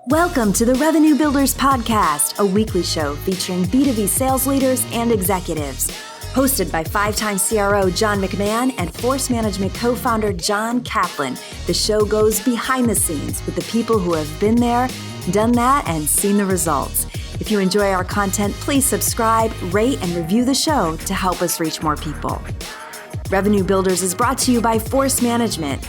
Welcome to the Revenue Builders Podcast, a weekly show featuring B2B sales leaders and executives. Hosted by five-time CRO John McMahon and Force Management co-founder John Kaplan, the show goes behind the scenes with the people who have been there, done that, and seen the results. If you enjoy our content, please subscribe, rate, and review the show to help us reach more people. Revenue Builders is brought to you by Force Management.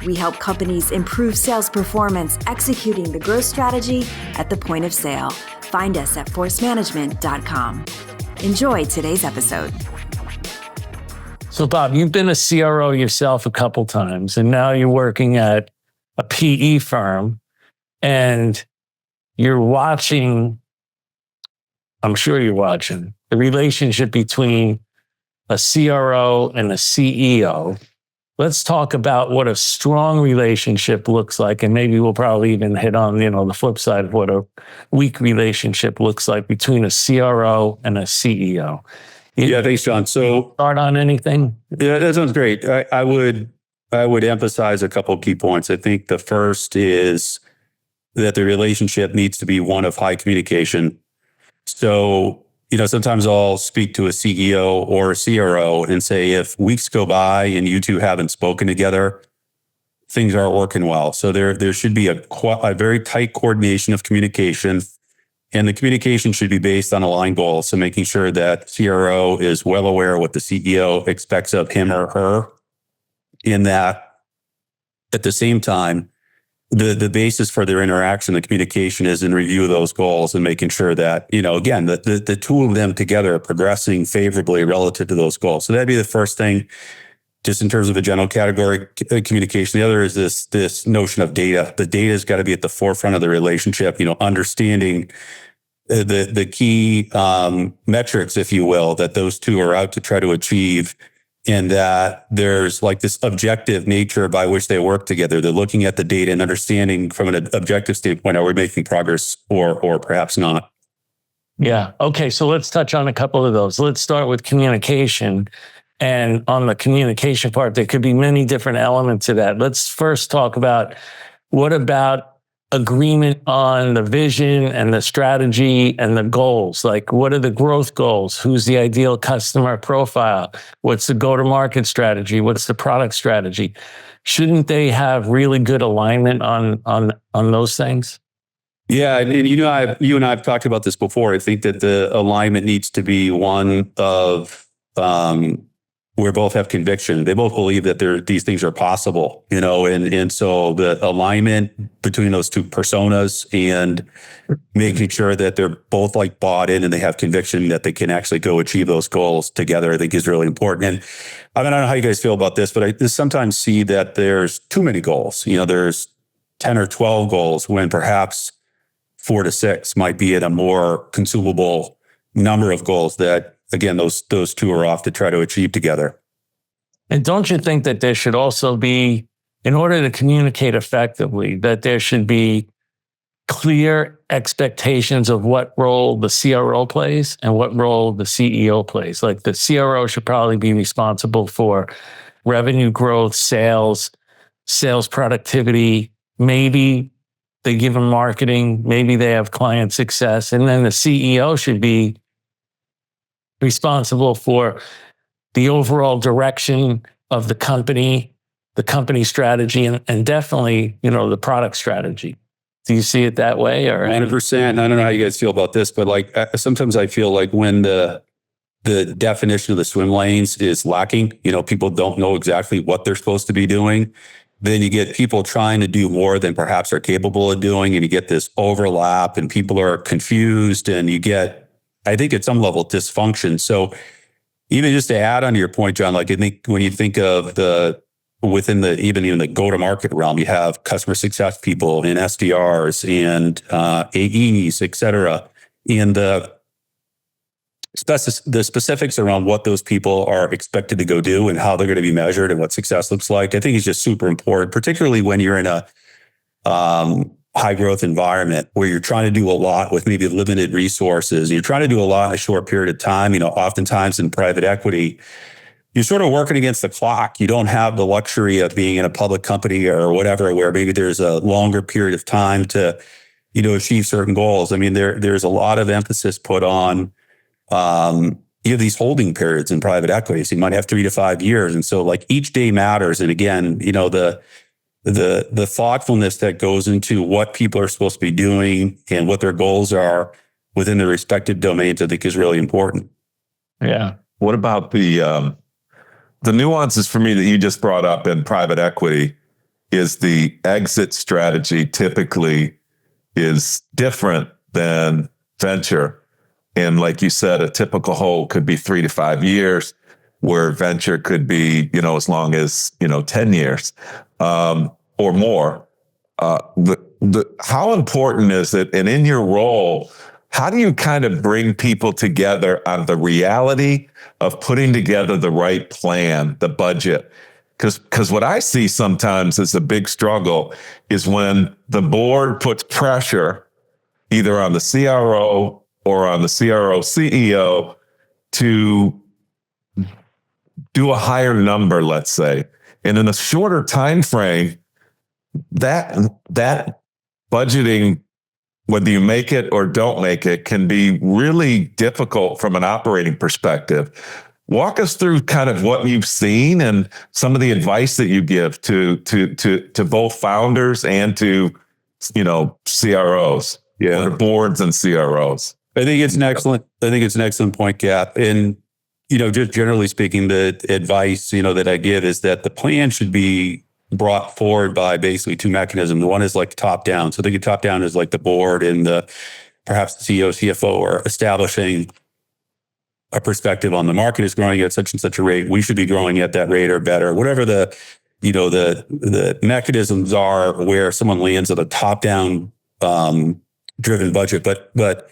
We help companies improve sales performance, executing the growth strategy at the point of sale. Find us at forcemanagement.com. Enjoy today's episode. So, Bob, you've been a CRO yourself a couple times, and now you're working at a PE firm, and you're watching, I'm sure you're watching, the relationship between a CRO and a CEO. Let's talk about what a strong relationship looks like, and maybe we'll probably even hit on, the flip side of what a weak relationship looks like between a CRO and a CEO. Yeah, thanks, John. So, start on anything? Yeah, that sounds great. I would emphasize a couple of key points. I think the first is that the relationship needs to be one of high communication. So, sometimes I'll speak to a CEO or a CRO and say, if weeks go by and you two haven't spoken together, things aren't working well. So there should be a very tight coordination of communication, and the communication should be based on aligned goals. So making sure that CRO is well aware of what the CEO expects of him or her, in that at the same time, the basis for their interaction, the communication, is in review of those goals and making sure that, again, the two of them together are progressing favorably relative to those goals. So that'd be the first thing, just in terms of a general category, communication. The other is this notion of data. The data has got to be at the forefront of the relationship, understanding the key metrics, if you will, that those two are out to try to achieve, and that there's like this objective nature by which they work together. They're looking at the data and understanding from an objective standpoint, are we making progress or perhaps not? Yeah. Okay. So let's touch on a couple of those. Let's start with communication. And on the communication part, there could be many different elements to that. Let's first talk about, what about agreement on the vision and the strategy and the goals? Like, what are the growth goals? Who's the ideal customer profile? What's the go-to-market strategy? What's the product strategy? Shouldn't they have really good alignment on those things? Yeah, and you and I have talked about this before. I think that the alignment needs to be one of where both have conviction. They both believe that these things are possible, and so the alignment between those two personas and making sure that they're both like bought in and they have conviction that they can actually go achieve those goals together, I think is really important. And I don't know how you guys feel about this, but I sometimes see that there's too many goals. There's 10 or 12 goals when perhaps 4 to 6 might be at a more consumable number of goals that, again, those two are off to try to achieve together. And don't you think that there should also be, in order to communicate effectively, that there should be clear expectations of what role the CRO plays and what role the CEO plays? Like, the CRO should probably be responsible for revenue growth, sales productivity, maybe they give them marketing, maybe they have client success, and then the CEO should be responsible for the overall direction of the company strategy, and definitely, the product strategy. Do you see it that way? Or 100%. I don't know how you guys feel about this, but sometimes I feel like when the definition of the swim lanes is lacking, people don't know exactly what they're supposed to be doing. Then you get people trying to do more than perhaps they're capable of doing, and you get this overlap, and people are confused, and you get, I think, at some level, dysfunction. So even just to add on to your point, John, like, I think when you think of within even the go-to-market realm, you have customer success people and SDRs and AEs, et cetera. And the specifics around what those people are expected to go do and how they're going to be measured and what success looks like, I think is just super important, particularly when you're in a high growth environment where you're trying to do a lot with maybe limited resources. You're trying to do a lot in a short period of time. Oftentimes in private equity, you're sort of working against the clock. You don't have the luxury of being in a public company or whatever, where maybe there's a longer period of time to achieve certain goals. I mean, there's a lot of emphasis put on, these holding periods in private equity. So you might have 3 to 5 years. And so like each day matters. And again, the thoughtfulness that goes into what people are supposed to be doing and what their goals are within their respective domains, I think is really important. Yeah. What about the nuances for me that you just brought up in private equity is the exit strategy typically is different than venture. And like you said, a typical hold could be 3 to 5 years, where venture could be, as long as, 10 years or more. How important is it? And in your role, how do you kind of bring people together on the reality of putting together the right plan, the budget? Because what I see sometimes as a big struggle is when the board puts pressure either on the CRO or on the CRO-CEO to do a higher number, let's say. And in a shorter time frame, that budgeting, whether you make it or don't make it, can be really difficult from an operating perspective. Walk us through kind of what you've seen and some of the advice that you give to both founders and to, CROs, or boards and CROs. I think it's an excellent point, Cap. And, just generally speaking, the advice, that I give is that the plan should be brought forward by basically two mechanisms. One is like top down. So the top down is like the board and perhaps the CEO, CFO are establishing a perspective on the market is growing at such and such a rate. We should be growing at that rate or better. Whatever the mechanisms are where someone lands at a top down driven budget, but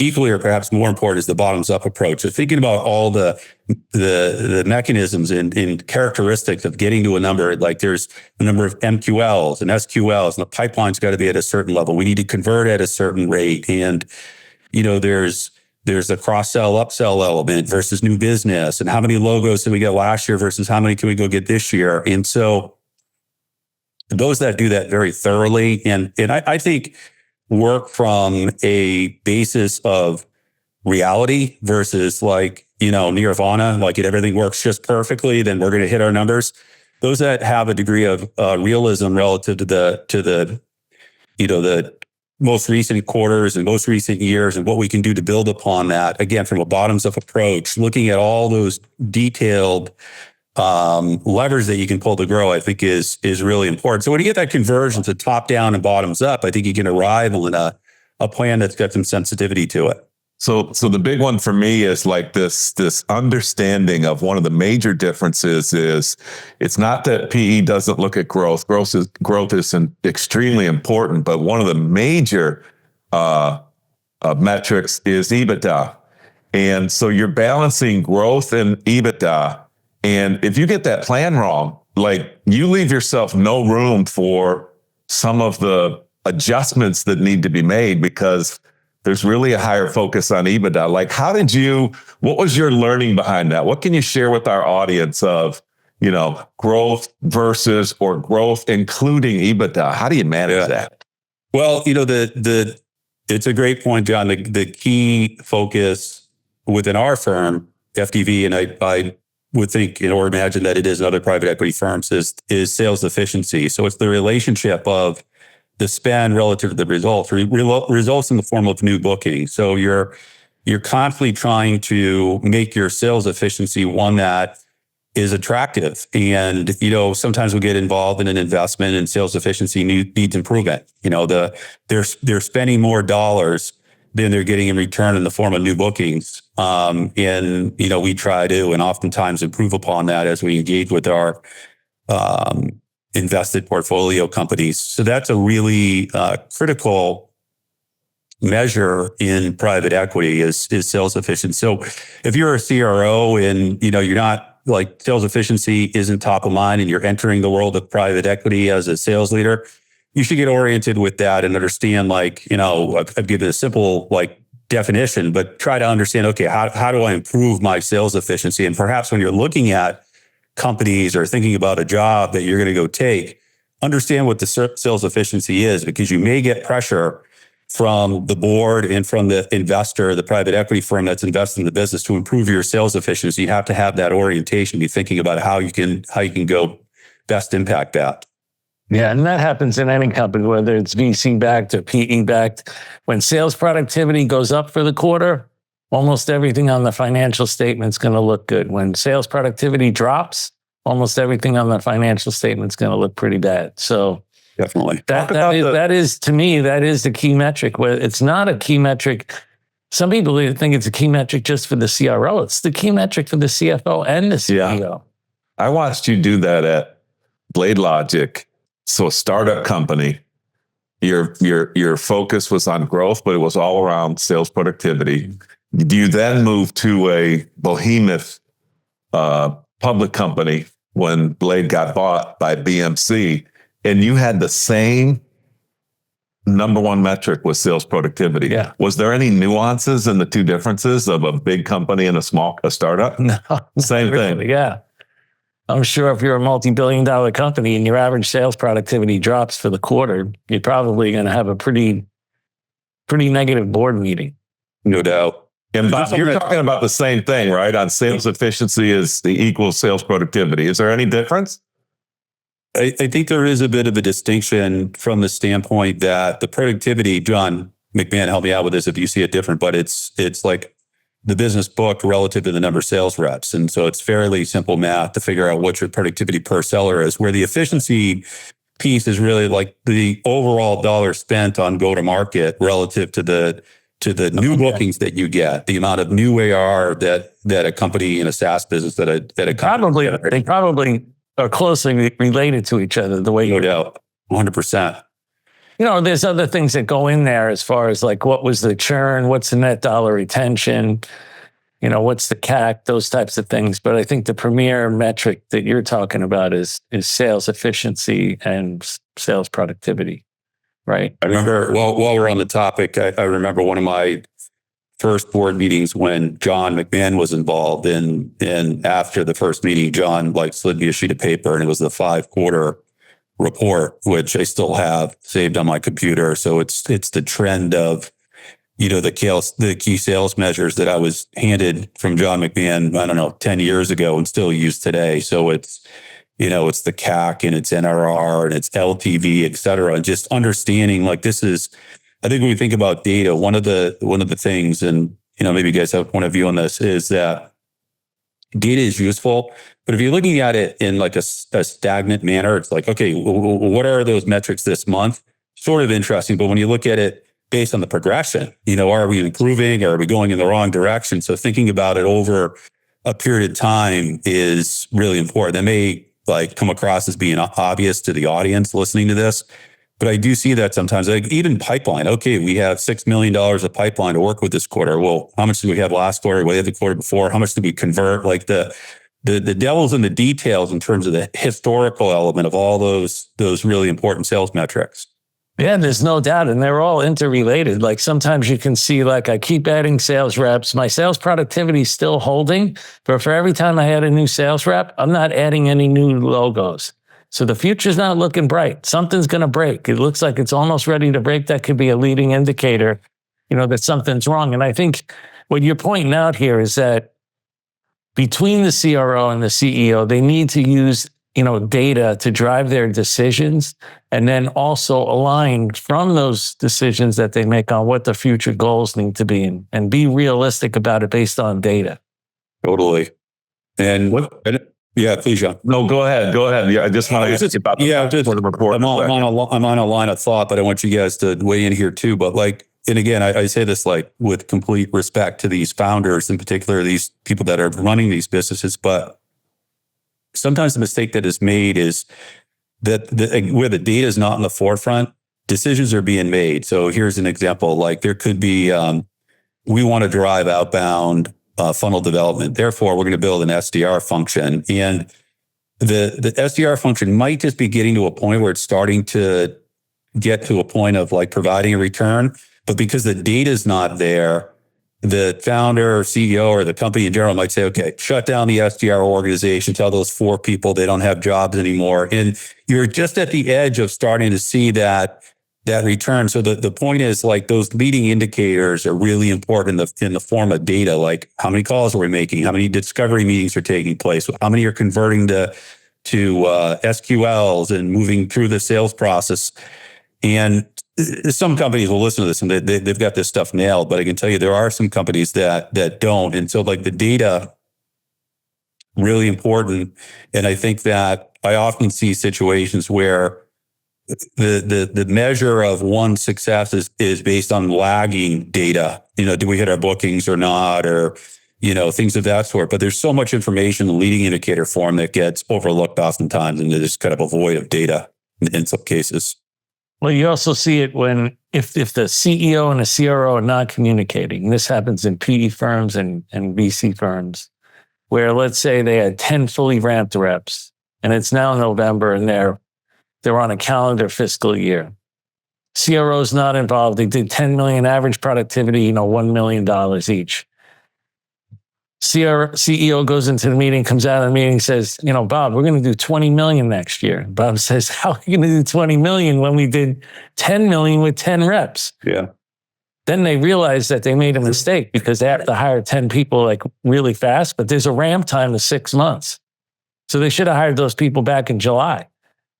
equally or perhaps more important is the bottoms up approach. So thinking about all the mechanisms and characteristics of getting to a number, like there's a number of MQLs and SQLs, and the pipeline's got to be at a certain level. We need to convert at a certain rate. And, there's a cross-sell, upsell element versus new business. And how many logos did we get last year versus how many can we go get this year? And so those that do that very thoroughly, and I think work from a basis of reality versus like, nirvana, like if everything works just perfectly, then we're going to hit our numbers. Those that have a degree of realism relative to the most recent quarters and most recent years and what we can do to build upon that, again, from a bottoms up approach, looking at all those detailed levers that you can pull to grow, I think is really important. So when you get that conversion to top down and bottoms up, I think you can arrive in a plan that's got some sensitivity to it. So the big one for me is like this understanding of one of the major differences is it's not that PE doesn't look at growth. Growth is extremely important, but one of the major metrics is EBITDA. And so you're balancing growth and EBITDA. And if you get that plan wrong, like you leave yourself no room for some of the adjustments that need to be made because there's really a higher focus on EBITDA. Like what was your learning behind that? What can you share with our audience of, growth versus or growth including EBITDA? How do you manage that? Well, it's a great point, John. The key focus within our firm, FDV, and I would think or imagine that it is in other private equity firms, is sales efficiency. So it's the relationship of the spend relative to the results, results in the form of new bookings. So you're constantly trying to make your sales efficiency one that is attractive. And, sometimes we get involved in an investment and sales efficiency needs improvement. They're spending more dollars than they're getting in return in the form of new bookings. And, we try to, and oftentimes improve upon that as we engage with our, invested portfolio companies. So that's a really critical measure in private equity is sales efficiency. So if you're a CRO and, you're not like sales efficiency isn't top of mind and you're entering the world of private equity as a sales leader, you should get oriented with that and understand I've given a simple definition, but try to understand, okay, how do I improve my sales efficiency? And perhaps when you're looking at companies or thinking about a job that you're going to go take, understand what the sales efficiency is, because you may get pressure from the board and from the investor, the private equity firm that's invested in the business to improve your sales efficiency. You have to have that orientation, be thinking about how you can go best impact that. Yeah, and that happens in any company, whether it's VC backed or PE backed. When sales productivity goes up for the quarter, almost everything on the financial statement is going to look good. When sales productivity drops, almost everything on the financial statement is going to look pretty bad. So definitely, that is to me, that is the key metric. Where it's not a key metric. Some people think it's a key metric just for the CRO. It's the key metric for the CFO and the CEO. Yeah. I watched you do that at Blade Logic. So a startup company, your focus was on growth, but it was all around sales productivity. Do you then move to a behemoth public company when Blade got bought by BMC, and you had the same number one metric was sales productivity? Yeah. Was there any nuances in the two differences of a big company and a startup? No, same really, thing. Yeah. I'm sure if you're a multi-billion-dollar company and your average sales productivity drops for the quarter, you're probably going to have a pretty negative board meeting. No doubt. And Bob, you're talking about the same thing, right? On sales efficiency is the equal sales productivity. Is there any difference? I think there is a bit of a distinction from the standpoint that the productivity, John McMahon, help me out with this if you see it different, but it's like the business book relative to the number of sales reps. And so it's fairly simple math to figure out what your productivity per seller is, where the efficiency piece is really like the overall dollar spent on go-to-market relative to the new bookings that you get, the amount of new ARR that a company in a SaaS business that a company they probably are closely related to each other the way you doubt, 100%. You know, there's other things that go in there as far as like what was the churn, what's the net dollar retention, you know, what's the CAC, those types of things. But I think the premier metric that you're talking about is sales efficiency and sales productivity, right? I remember, while we're on the topic, I remember one of my first board meetings when John McMahon was involved, and after the first meeting, John slid me a sheet of paper, and it was the 5-quarter report, which I still have saved on my computer. So it's the trend of, the key sales measures that I was handed from John McMahon, 10 years ago and still use today. So it's the CAC and it's NRR and it's LTV, et cetera. And just understanding this is, I think when we think about data, one of the things, and, maybe you guys have a point of view on this, is that data is useful, but if you're looking at it in a stagnant manner, it's like, okay, what are those metrics this month? Sort of interesting. But when you look at it based on the progression, are we improving? Or are we going in the wrong direction? So thinking about it over a period of time is really important. That may come across as being obvious to the audience listening to this, but I do see that sometimes, even pipeline. Okay, we have $6 million of pipeline to work with this quarter. Well, how much did we have last quarter? What did the quarter before? How much did we convert? The devil's in the details in terms of the historical element of all those really important sales metrics. Yeah, there's no doubt. And they're all interrelated. Sometimes you can see, I keep adding sales reps. My sales productivity is still holding, but for every time I add a new sales rep, I'm not adding any new logos. So the future's not looking bright. Something's going to break. It looks like it's almost ready to break. That could be a leading indicator, that something's wrong. And I think what you're pointing out here is that between the CRO and the CEO, they need to use, data to drive their decisions, and then also align from those decisions that they make on what the future goals need to be, and be realistic about it based on data. Totally. And yeah, please, John. No, go ahead. Yeah, I just want to ask you about the report. I'm on a line of thought, but I want you guys to weigh in here too. But and again, I say this with complete respect to these founders, in particular, these people that are running these businesses. But sometimes the mistake that is made is that where the data is not in the forefront, decisions are being made. So here's an example. There could be, we want to drive outbound funnel development. Therefore, we're going to build an SDR function. And the SDR function might just be getting to a point where it's starting to get to a point of providing a return. But because the data is not there, the founder or CEO or the company in general might say, okay, shut down the SDR organization, tell those 4 people they don't have jobs anymore. And you're just at the edge of starting to see that that return. So the point is, like, those leading indicators are really important in the form of data, like how many calls are we making, how many discovery meetings are taking place, how many are converting to SQLs and moving through the sales process. And some companies will listen to this and they've got this stuff nailed, but I can tell you there are some companies that don't. And so, like, the data, really important. And I think that I often see situations where the measure of one's success is based on lagging data. Do we hit our bookings or not, or things of that sort. But there's so much information in the leading indicator form that gets overlooked oftentimes, and there's kind of a void of data in some cases. Well, you also see it if the CEO and the CRO are not communicating. This happens in PE firms and VC firms, where let's say they had 10 fully ramped reps, and it's now November, and they're on a calendar fiscal year. CRO's not involved. They did 10 million average productivity, $1 million each. CEO goes into the meeting, comes out of the meeting, says, Bob, we're going to do 20 million next year. Bob says, how are you going to do 20 million when we did 10 million with 10 reps? Yeah. Then they realize that they made a mistake because they have to hire 10 people like really fast, but there's a ramp time of 6 months. So they should have hired those people back in July.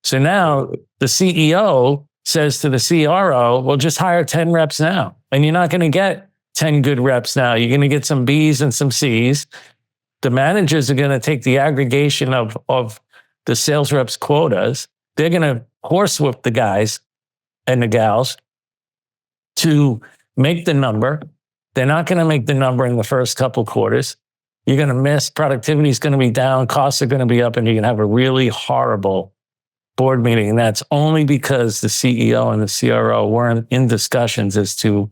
So now the CEO says to the CRO, well, just hire 10 reps now. And you're not going to get 10 good reps now. You're going to get some Bs and some Cs. The managers are going to take the aggregation of the sales reps' quotas. They're going to horsewhip the guys and the gals to make the number. They're not going to make the number in the first couple quarters. You're going to miss. Productivity is going to be down. Costs are going to be up, and you're going to have a really horrible board meeting. And that's only because the CEO and the CRO weren't in discussions as to,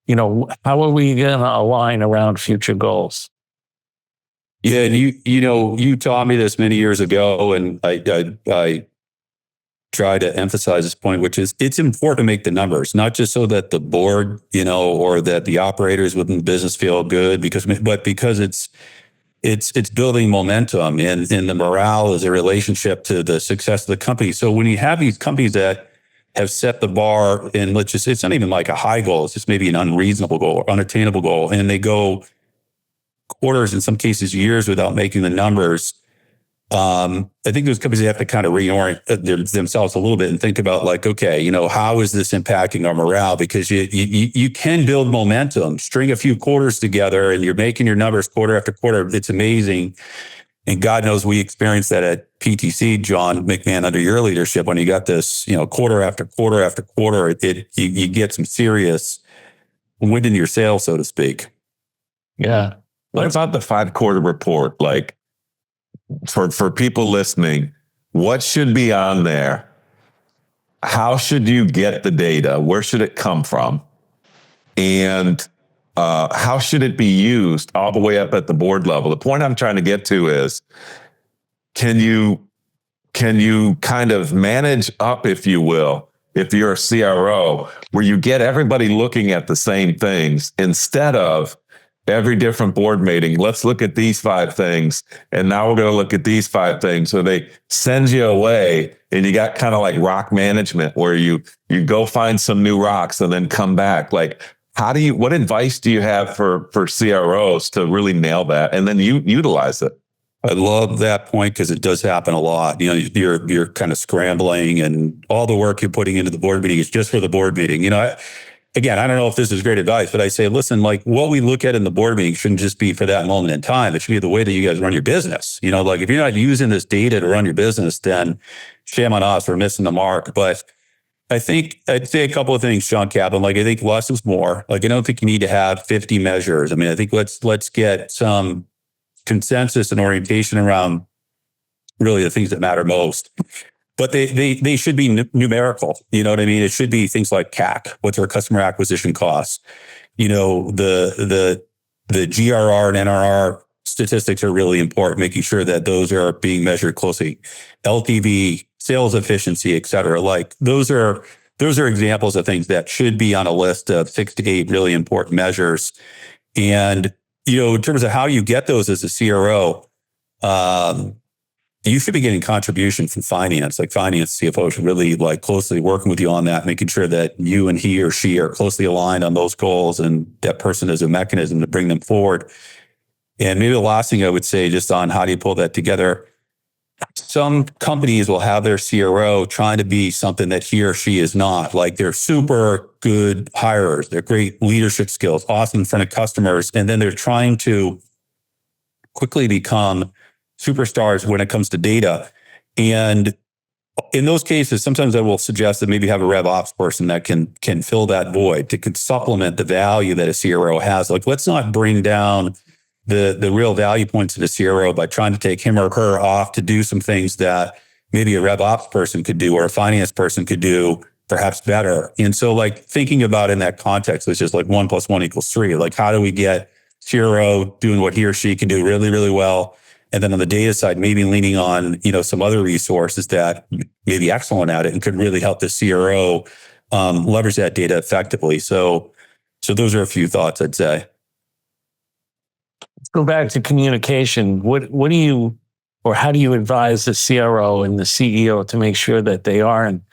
how are we going to align around future goals? Yeah, and you taught me this many years ago, and I try to emphasize this point, which is it's important to make the numbers, not just so that the board, or that the operators within the business feel good, but because it's building momentum, and the morale is a relationship to the success of the company. So when you have these companies that have set the bar, and it's not even like a high goal, it's just maybe an unreasonable goal or unattainable goal, and they go quarters, in some cases years, without making the numbers. I think those companies have to kind of reorient themselves a little bit and think about, like, okay, how is this impacting our morale? Because you can build momentum, string a few quarters together, and you're making your numbers quarter after quarter. It's amazing. And God knows we experienced that at PTC, John McMahon, under your leadership, when you got this, quarter after quarter after quarter, you get some serious wind in your sail, so to speak. Yeah. What about the 5-quarter report? Like, for people listening, what should be on there? How should you get the data? Where should it come from? And how should it be used all the way up at the board level? The point I'm trying to get to is, can you kind of manage up, if you will, if you're a CRO, where you get everybody looking at the same things instead of every different board meeting, let's look at these 5 things, and now we're going to look at these 5 things. So they send you away, and you got kind of like rock management, where you go find some new rocks and then come back. Like, what advice do you have for CROs to really nail that and then you utilize it? I love that point, because it does happen a lot. You're kind of scrambling, and all the work you're putting into the board meeting is just for the board meeting. Again, I don't know if this is great advice, but I say, listen, like, what we look at in the board meeting shouldn't just be for that moment in time. It should be the way that you guys run your business. Like, if you're not using this data to run your business, then shame on us for missing the mark. But I think I'd say a couple of things, Sean Kaplan. Like, I think less is more. Like, I don't think you need to have 50 measures. I mean, I think let's get some consensus and orientation around really the things that matter most. But they should be numerical. You know what I mean? It should be things like CAC, what's our customer acquisition costs. The GRR and NRR statistics are really important, making sure that those are being measured closely. LTV, sales efficiency, et cetera. Like, those are examples of things that should be on a list of 6 to 8 really important measures. And, in terms of how you get those as a CRO, you should be getting contribution from finance. Like finance CFO should really like closely working with you on that, making sure that you and he or she are closely aligned on those goals, and that person is a mechanism to bring them forward. And maybe the last thing I would say, just on how do you pull that together, some companies will have their CRO trying to be something that he or she is not. Like they're super good hirers, they're great leadership skills, awesome in front of customers, and then they're trying to quickly become superstars when it comes to data. And in those cases, sometimes I will suggest that maybe have a rev ops person that can fill that void, to could supplement the value that a CRO has. Like, let's not bring down the real value points of the CRO by trying to take him or her off to do some things that maybe a rev ops person could do or a finance person could do perhaps better. And so like thinking about in that context, it's just like 1 + 1 = 3. Like, how do we get CRO doing what he or she can do really, really well? And then on the data side, maybe leaning on, some other resources that may be excellent at it and could really help the CRO leverage that data effectively. So those are a few thoughts, I'd say. Let's go back to communication. What do you, or how do you advise the CRO and the CEO to make sure that they are in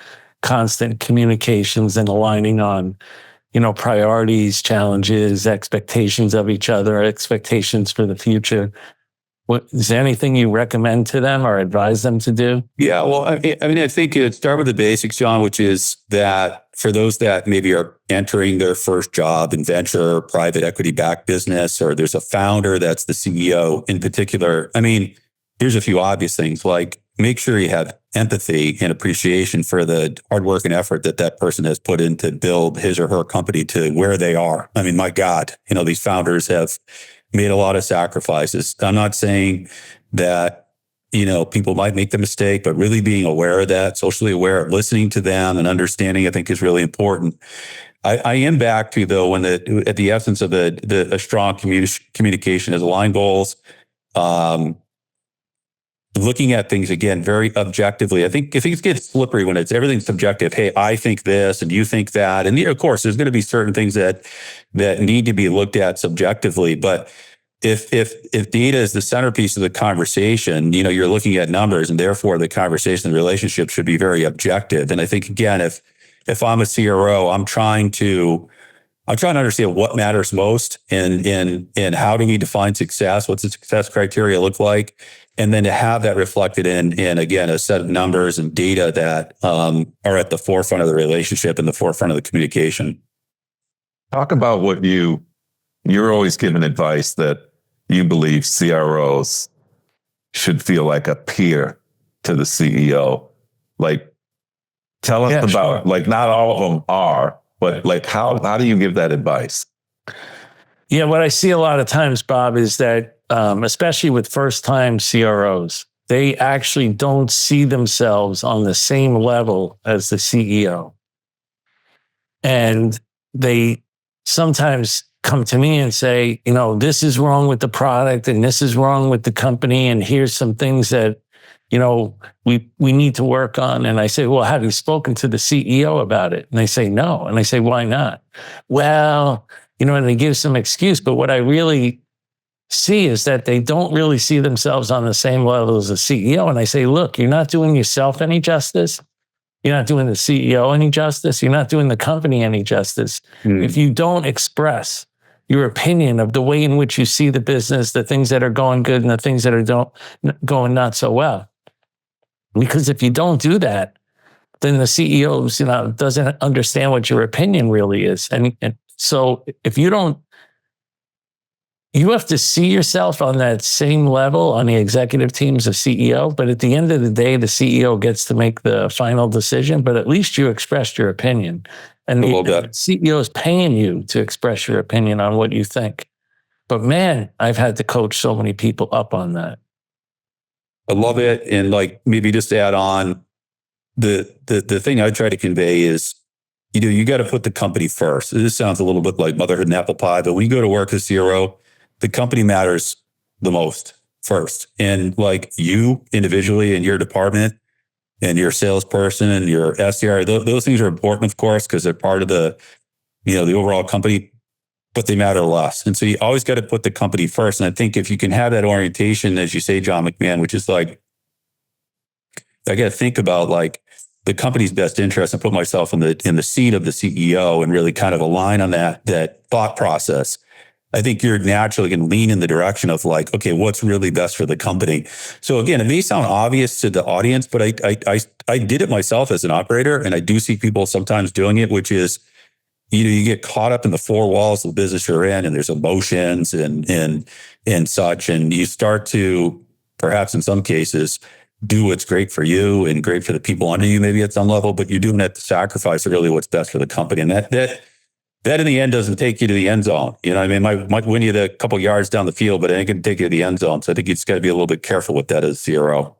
constant communications and aligning on, priorities, challenges, expectations of each other, expectations for the future? Is there anything you recommend to them or advise them to do? Yeah, well, I think it'd start with the basics, John, which is that for those that maybe are entering their first job in venture, private equity-backed business, or there's a founder that's the CEO in particular, here's a few obvious things, like make sure you have empathy and appreciation for the hard work and effort that person has put in to build his or her company to where they are. My God, these founders have made a lot of sacrifices. I'm not saying that, people might make the mistake, but really being aware of that, socially aware, listening to them and understanding, I think is really important. I am back to, though, when at the essence of a strong communication is align goals, looking at things again very objectively. I think it gets slippery when everything's subjective. Hey, I think this and you think that, and of course, there's going to be certain things that need to be looked at subjectively. But if data is the centerpiece of the conversation, you're looking at numbers, and therefore the conversation, the relationship should be very objective. And I think again, if I'm a CRO, I'm trying to understand what matters most and how do we define success? What's the success criteria look like? And then to have that reflected in again, a set of numbers and data that are at the forefront of the relationship and the forefront of the communication. Talk about what you're always giving advice that you believe CROs should feel like a peer to the CEO. Like, tell us about, like, not all of them are, but like, how do you give that advice? Yeah, what I see a lot of times, Bob, is that especially with first-time CROs, they actually don't see themselves on the same level as the CEO. And they sometimes come to me and say, this is wrong with the product and this is wrong with the company, and here's some things that, we need to work on. And I say, well, have you spoken to the CEO about it? And they say, no. And I say, why not? Well, and they give some excuse. But what I really see is that they don't really see themselves on the same level as a CEO. And I say, look, you're not doing yourself any justice. You're not doing the CEO any justice. You're not doing the company any justice. If you don't express your opinion of the way in which you see the business, the things that are going good and the things that are going not so well. Because if you don't do that, then the CEO, doesn't understand what your opinion really is. And so if you don't, you have to see yourself on that same level on the executive team as a CEO. But at the end of the day, the CEO gets to make the final decision, but at least you expressed your opinion. And the CEO is paying you to express your opinion on what you think. But man, I've had to coach so many people up on that. I love it. And like, maybe just to add on, the thing I try to convey is, you got to put the company first. This sounds a little bit like motherhood and apple pie, but when you go to work as CRO, the company matters the most first. And like you individually in your department and your salesperson and your SDR, those things are important, of course, because they're part of the overall company, but they matter less. And so you always got to put the company first. And I think if you can have that orientation, as you say, John McMahon, which is like, I got to think about like the company's best interest and put myself in the seat of the CEO and really kind of align on that thought process. I think you're naturally going to lean in the direction of like, okay, what's really best for the company? So again, it may sound obvious to the audience, but I did it myself as an operator, and I do see people sometimes doing it, which is, you get caught up in the four walls of the business you're in, and there's emotions and such, and you start to, perhaps in some cases, do what's great for you and great for the people under you, maybe at some level, but you're doing that to sacrifice really what's best for the company, and that in the end doesn't take you to the end zone. You know what I mean? Might win you the couple yards down the field, but it ain't going to take you to the end zone. So I think you just got to be a little bit careful with that as a CRO.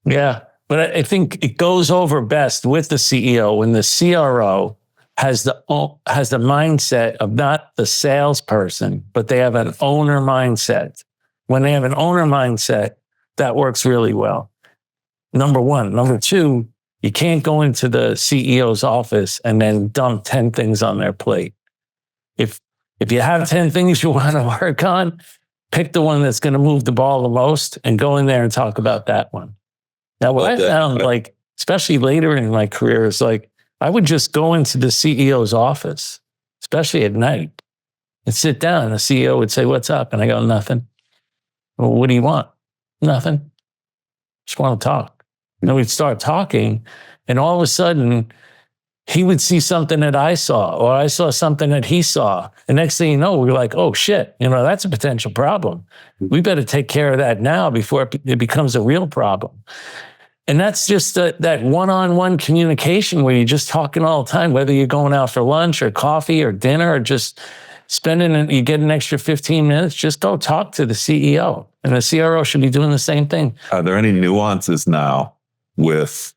Yeah. But I think it goes over best with the CEO when the CRO has the mindset of not the salesperson, but they have an owner mindset. When they have an owner mindset, that works really well. Number one. Number two, you can't go into the CEO's office and then dump 10 things on their plate. If you have 10 things you want to work on, pick the one that's going to move the ball the most and go in there and talk about that one. Now, what I found, like, especially later in my career, is like, I would just go into the CEO's office, especially at night, and sit down. And the CEO would say, "What's up?" And I go, "Nothing." "Well, what do you want?" "Nothing. Just want to talk." And then we'd start talking, and all of a sudden, he would see something that I saw, or I saw something that he saw. And next thing you know, we're like, "Oh shit, that's a potential problem. We better take care of that now before it becomes a real problem." And that's just that one-on-one communication where you're just talking all the time, whether you're going out for lunch or coffee or dinner or just you get an extra 15 minutes, just go talk to the CEO. And the CRO should be doing the same thing. Are there any nuances now with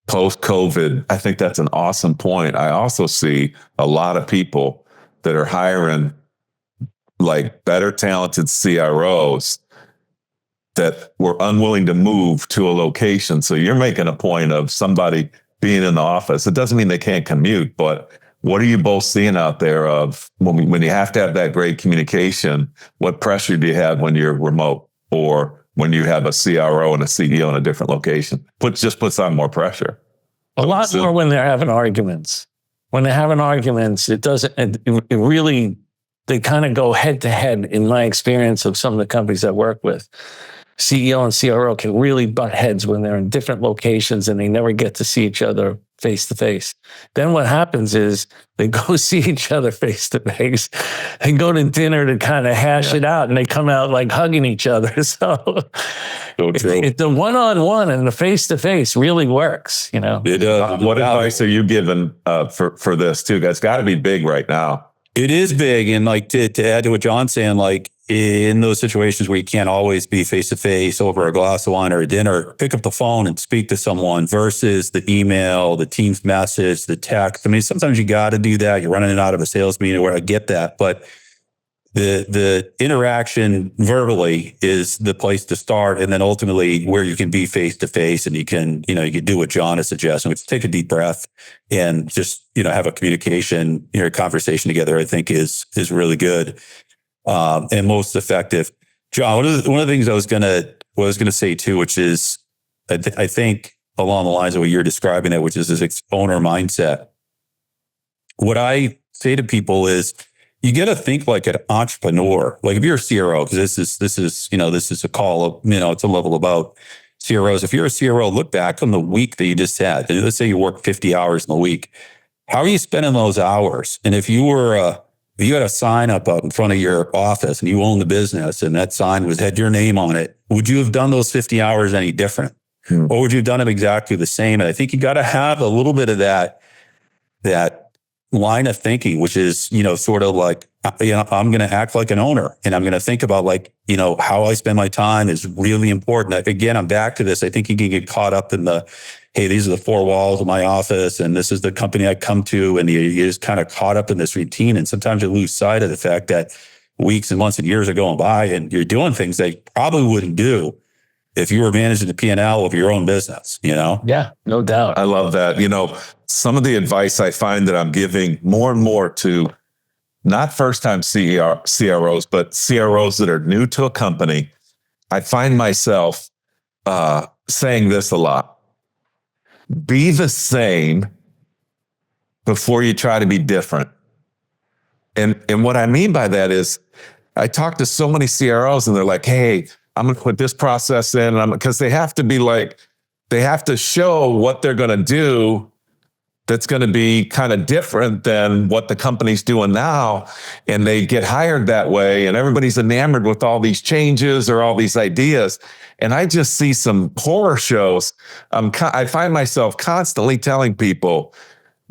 post-COVID? I think that's an awesome point. I also see a lot of people that are hiring like better talented CROs that were unwilling to move to a location. So you're making a point of somebody being in the office. It doesn't mean they can't commute, but what are you both seeing out there of when you have to have that great communication, what pressure do you have when you're remote or when you have a CRO and a CEO in a different location? Just puts on more pressure. A lot more when they're having arguments. When they're having arguments, it really, they kind of go head to head in my experience of some of the companies I work with. CEO and CRO can really butt heads when they're in different locations and they never get to see each other face to face. Then what happens is they go see each other face to face and go to dinner to kind of hash it out, and they come out like hugging each other. So the one-on-one and the face-to-face really works, It does. What advice are you giving for this too, guys? Got to be big right now. It is big. And like to add to what John's saying, like in those situations where you can't always be face to face over a glass of wine or a dinner, pick up the phone and speak to someone versus the email, the Teams message, the text. I mean, sometimes you got to do that. You're running out of a sales meeting where I get that, but the interaction verbally is the place to start. And then ultimately where you can be face to face and you can do what John is suggesting, which is take a deep breath and just, have a communication, conversation together, I think is really good. And most effective. John, one of the things I was going to say too, which is, I think along the lines of what you're describing it, which is this owner mindset. What I say to people is, you got to think like an entrepreneur. Like if you're a CRO, because this is a call, it's a level about CROs. If you're a CRO, look back on the week that you just had. Let's say you work 50 hours in a week. How are you spending those hours? And if you had a sign up out in front of your office and you own the business and that sign had your name on it, would you have done those 50 hours any different? Or would you have done them exactly the same? And I think you got to have a little bit of that line of thinking, which is, sort of like, I'm going to act like an owner and I'm going to think about how I spend my time is really important. Again, I'm back to this. I think you can get caught up in hey, these are the four walls of my office and this is the company I come to. And you're just kind of caught up in this routine. And sometimes you lose sight of the fact that weeks and months and years are going by and you're doing things that you probably wouldn't do if you were managing the P&L of your own business, Yeah, no doubt. I love that. Some of the advice I find that I'm giving more and more to not first-time CROs, but CROs that are new to a company, I find myself saying this a lot. Be the same before you try to be different. And what I mean by that is I talk to so many CROs and they're like, hey, I'm going to put this process in, because they have to be like, they have to show what they're going to do that's going to be kind of different than what the company's doing now. And they get hired that way. And everybody's enamored with all these changes or all these ideas. And I just see some horror shows. I find myself constantly telling people,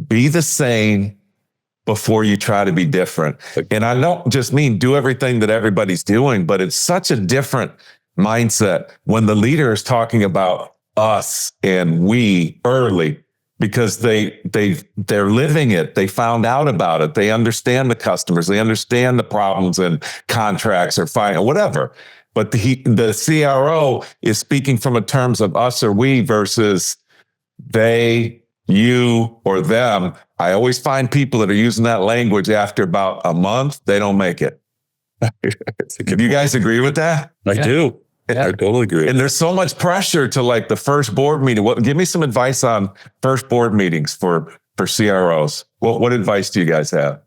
be the same before you try to be different. And I don't just mean do everything that everybody's doing, but it's such a different mindset when the leader is talking about us and we early, because they're living it. They found out about it. They understand the customers. They understand the problems and contracts or whatever. But the CRO is speaking from a terms of us or we versus they, you, or them. I always find people that are using that language after about a month, they don't make it. Do you guys agree with that? I do. Yeah. I totally agree. And there's so much pressure to like the first board meeting. Give me some advice on first board meetings for CROs. What advice do you guys have?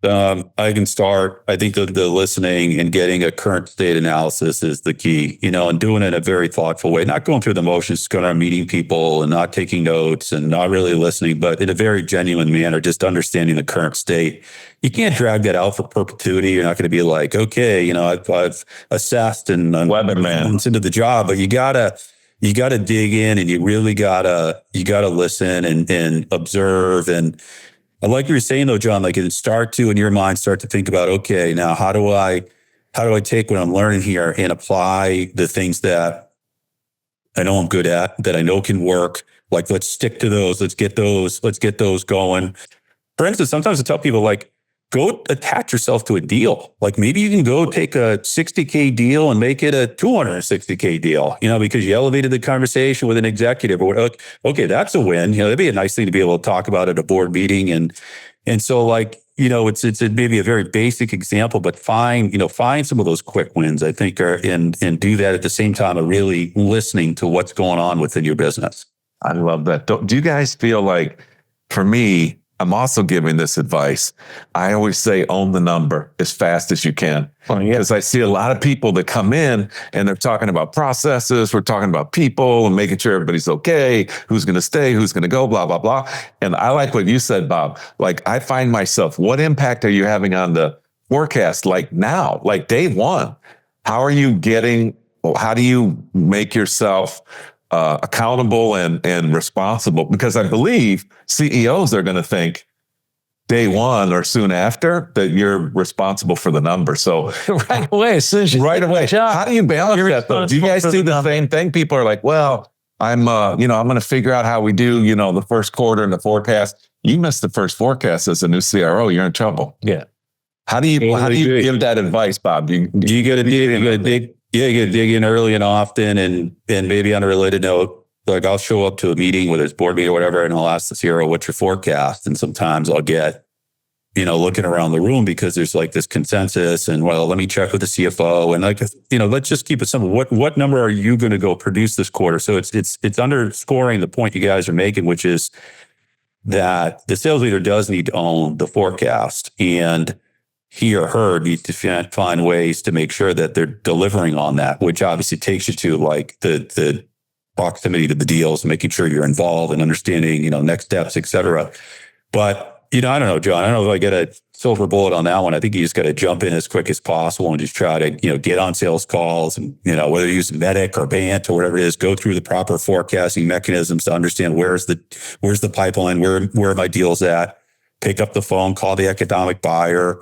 I can start. I think the listening and getting a current state analysis is the key, and doing it in a very thoughtful way, not going through the motions, going around meeting people and not taking notes and not really listening, but in a very genuine manner, just understanding the current state. You can't drag that out for perpetuity. You're not going to be like, okay, I've assessed and months into the job, but you gotta dig in and you really gotta listen and observe. And I like what you're saying though, John, like in your mind, start to think about, okay, now how do I take what I'm learning here and apply the things that I know I'm good at, that I know can work. Like, let's stick to those. Let's get those going. For instance, sometimes I tell people like, go attach yourself to a deal. Like maybe you can go take a $60K deal and make it a $260K deal, because you elevated the conversation with an executive or okay, that's a win. That'd be a nice thing to be able to talk about at a board meeting. And so like, it's maybe a very basic example, but find some of those quick wins, I think, and do that at the same time of really listening to what's going on within your business. I love that. Do you guys feel like, for me, I'm also giving this advice. I always say, own the number as fast as you can. Because I see a lot of people that come in and they're talking about processes. We're talking about people and making sure everybody's okay, who's going to stay, who's going to go, blah, blah, blah. And I like what you said, Bob. Like, I find myself, what impact are you having on the forecast? Like now, like day one, how do you make yourself accountable and responsible? Because I believe CEOs are going to think day one or soon after that you're responsible for the number. So right away, how do you balance that though? Do you guys do the same thing? People are like, well, I'm going to figure out how we do, the first quarter and the forecast. You missed the first forecast as a new CRO, you're in trouble. Yeah. How do you give that advice, Bob? You got to dig. Yeah, you got to dig in early and often, and maybe on a related note, like I'll show up to a meeting, whether it's board meeting or whatever, and I'll ask the CRO, what's your forecast? And sometimes I'll get, looking around the room because there's like this consensus and, well, let me check with the CFO and like, let's just keep it simple. What number are you going to go produce this quarter? So it's underscoring the point you guys are making, which is that the sales leader does need to own the forecast, and he or her needs to find ways to make sure that they're delivering on that, which obviously takes you to like the proximity to the deals, making sure you're involved and understanding, next steps, et cetera. But, I don't know, John, I don't know if I get a silver bullet on that one. I think you just got to jump in as quick as possible and just try to, get on sales calls and, whether you use Medic or Bant or whatever it is, go through the proper forecasting mechanisms to understand where's the pipeline, where are my deals at, pick up the phone, call the economic buyer.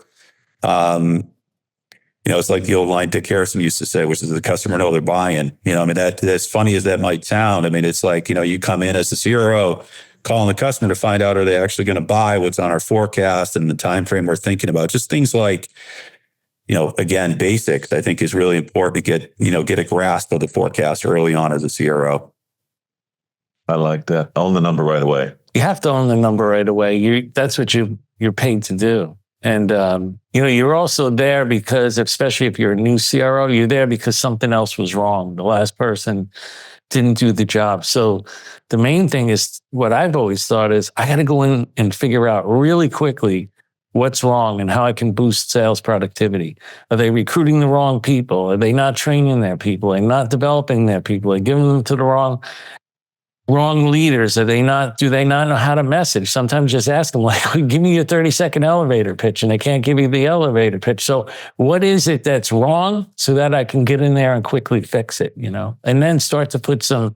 It's like the old line Dick Harrison used to say, which is the customer know they're buying. That as funny as that might sound, it's like, you come in as a CRO calling the customer to find out, are they actually going to buy what's on our forecast and the time frame we're thinking about? Just things like, again, basics, I think is really important to get a grasp of the forecast early on as a CRO. I like that. Own the number right away. You have to own the number right away. That's what you're paid to do. And, you're also there because, especially if you're a new CRO, you're there because something else was wrong. The last person didn't do the job. So the main thing is what I've always thought is I got to go in and figure out really quickly what's wrong and how I can boost sales productivity. Are they recruiting the wrong people? Are they not training their people? Are they not developing their people? Are they giving them to the wrong leaders? Do they not know how to message? Sometimes just ask them, like, give me your 30-second elevator pitch, and they can't give you the elevator pitch. So what is it that's wrong so that I can get in there and quickly fix it, and then start to put some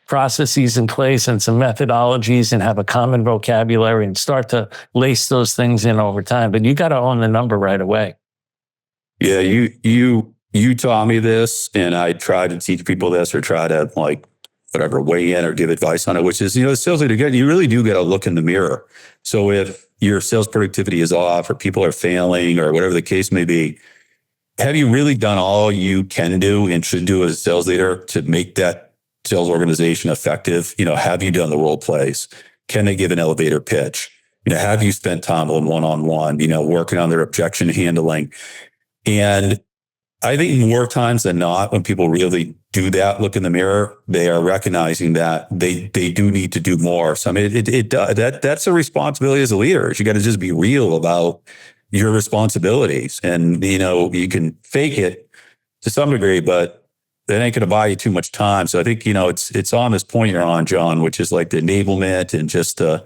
processes in place and some methodologies and have a common vocabulary and start to lace those things in over time. But you got to own the number right away. Yeah, you taught me this, and I try to teach people this or try to weigh in or give advice on it, which is, the sales leader, you really do get a look in the mirror. So if your sales productivity is off or people are failing or whatever the case may be, have you really done all you can do and should do as a sales leader to make that sales organization effective? Have you done the role plays? Can they give an elevator pitch? Have you spent time on one-on-one, working on their objection handling? And I think more times than not, when people really do that, look in the mirror, they are recognizing that they do need to do more. So I mean, that's a responsibility as a leader. You got to just be real about your responsibilities, and you can fake it to some degree, but that ain't going to buy you too much time. So I think it's on this point you're on, John, which is like the enablement and just the